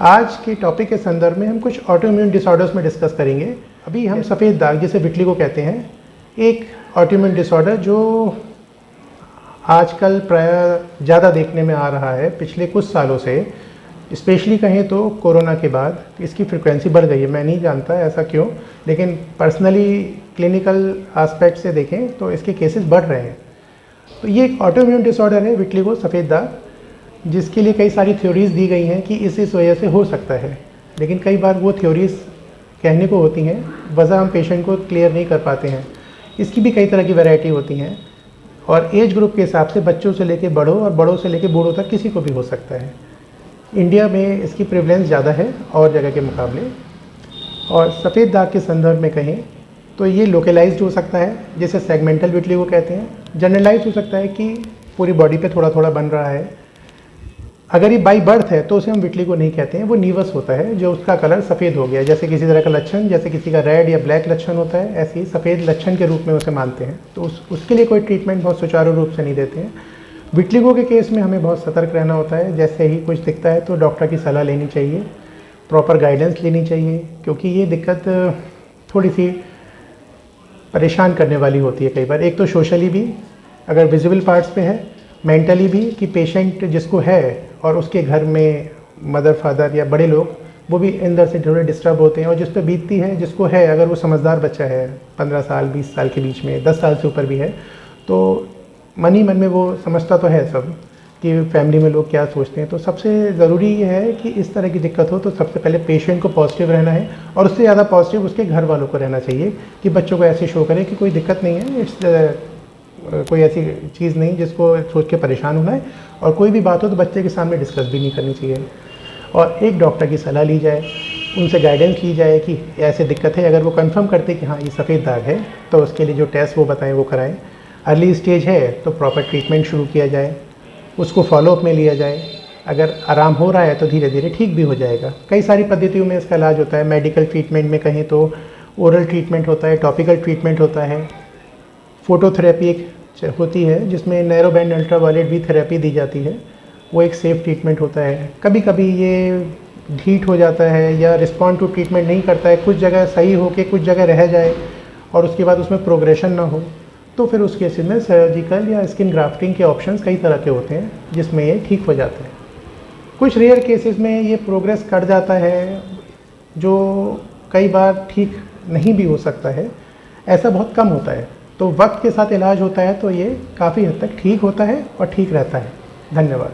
आज के टॉपिक के संदर्भ में हम कुछ ऑटोइम्यून डिसऑर्डर्स में डिस्कस करेंगे। अभी हम सफ़ेद दाग जिसे विटलिगो कहते हैं, एक ऑटोइम्यून डिसऑर्डर जो आजकल प्राय ज़्यादा देखने में आ रहा है पिछले कुछ सालों से, स्पेशली कहें तो कोरोना के बाद इसकी फ्रिक्वेंसी बढ़ गई है। मैं नहीं जानता ऐसा क्यों, लेकिन पर्सनली क्लिनिकल एस्पेक्ट से देखें तो इसके केसेस बढ़ रहे हैं। तो ये एक ऑटोइम्यून डिसऑर्डर है विटलिगो, सफ़ेद दाग, जिसके लिए कई सारी थ्योरीज़ दी गई हैं कि इस वजह से हो सकता है, लेकिन कई बार वो थ्योरीज़ कहने को होती हैं, वजह हम पेशेंट को क्लियर नहीं कर पाते हैं। इसकी भी कई तरह की वैरायटी होती हैं और एज ग्रुप के हिसाब से बच्चों से लेके बड़ों और बड़ों से लेके बूढ़ों तक किसी को भी हो सकता है। इंडिया में इसकी प्रेवलेंस ज़्यादा है और जगह के मुकाबले। और सफ़ेद दाग के संदर्भ में कहें तो ये लोकलाइज्ड हो सकता है, जिसे सेगमेंटल विटलिगो कहते हैं। जनरलाइज हो सकता है कि पूरी बॉडी पे थोड़ा थोड़ा बन रहा है। अगर ये बाई बर्थ है तो उसे हम विटलिगो नहीं कहते हैं, वो नीवस होता है जो उसका कलर सफ़ेद हो गया, जैसे किसी तरह का लक्षण, जैसे किसी का रेड या ब्लैक लक्षण होता है, ऐसे ही सफ़ेद लक्षण के रूप में उसे मानते हैं। तो उसके लिए कोई ट्रीटमेंट बहुत सुचारू रूप से नहीं देते हैं। विटलिगो के केस में हमें बहुत सतर्क रहना होता है। जैसे ही कुछ दिखता है तो डॉक्टर की सलाह लेनी चाहिए, प्रॉपर गाइडेंस लेनी चाहिए, क्योंकि ये दिक्कत थोड़ी सी परेशान करने वाली होती है कई बार। एक तो सोशली भी, अगर विजिबल पार्ट्स पे है, मेंटली भी कि पेशेंट जिसको है और उसके घर में मदर फादर या बड़े लोग, वो भी अंदर से थोड़े डिस्टर्ब होते हैं। और जिस पे बीतती है, जिसको है, अगर वो समझदार बच्चा है 15 साल 20 साल के बीच में, 10 साल से ऊपर भी है, तो मन ही मन में वो समझता तो है सब कि फैमिली में लोग क्या सोचते हैं। तो सबसे ज़रूरी ये है कि इस तरह की दिक्कत हो तो सबसे पहले पेशेंट को पॉजिटिव रहना है, और उससे ज़्यादा पॉजिटिव उसके घर वालों को रहना चाहिए कि बच्चों को ऐसे शो करें कि कोई दिक्कत नहीं है, कोई ऐसी चीज़ नहीं जिसको सोच के परेशान होना है, और कोई भी बात हो तो बच्चे के सामने डिस्कस भी नहीं करनी चाहिए। और एक डॉक्टर की सलाह ली जाए, उनसे गाइडेंस ली जाए कि ऐसे दिक्कत है। अगर वो कंफर्म करते कि हाँ ये सफ़ेद दाग है तो उसके लिए जो टेस्ट वो बताएं वो कराएं। अर्ली स्टेज है तो प्रॉपर ट्रीटमेंट शुरू किया जाए, उसको फॉलोअप में लिया जाए। अगर आराम हो रहा है तो धीरे धीरे ठीक भी हो जाएगा। कई सारी पद्धतियों में इसका इलाज होता है। मेडिकल ट्रीटमेंट में कहें तो ओरल ट्रीटमेंट होता है, टॉपिकल ट्रीटमेंट होता है, फोटोथेरेपी एक होती है जिसमें नैरो बैंड अल्ट्रावायलेट भी थेरेपी दी जाती है, वो एक सेफ ट्रीटमेंट होता है। कभी कभी ये ढीठ हो जाता है या रिस्पॉन्ड टू ट्रीटमेंट नहीं करता है, कुछ जगह सही होके कुछ जगह रह जाए और उसके बाद उसमें प्रोग्रेशन ना हो, तो फिर उस केस में सर्जिकल या स्किन ग्राफ्टिंग के ऑप्शंस कई तरह के होते हैं जिसमें ये ठीक हो जाते हैं। कुछ रेयर केसेस में ये प्रोग्रेस कर जाता है, जो कई बार ठीक नहीं भी हो सकता है, ऐसा बहुत कम होता है। तो वक्त के साथ इलाज होता है तो ये काफ़ी हद तक ठीक होता है और ठीक रहता है। धन्यवाद।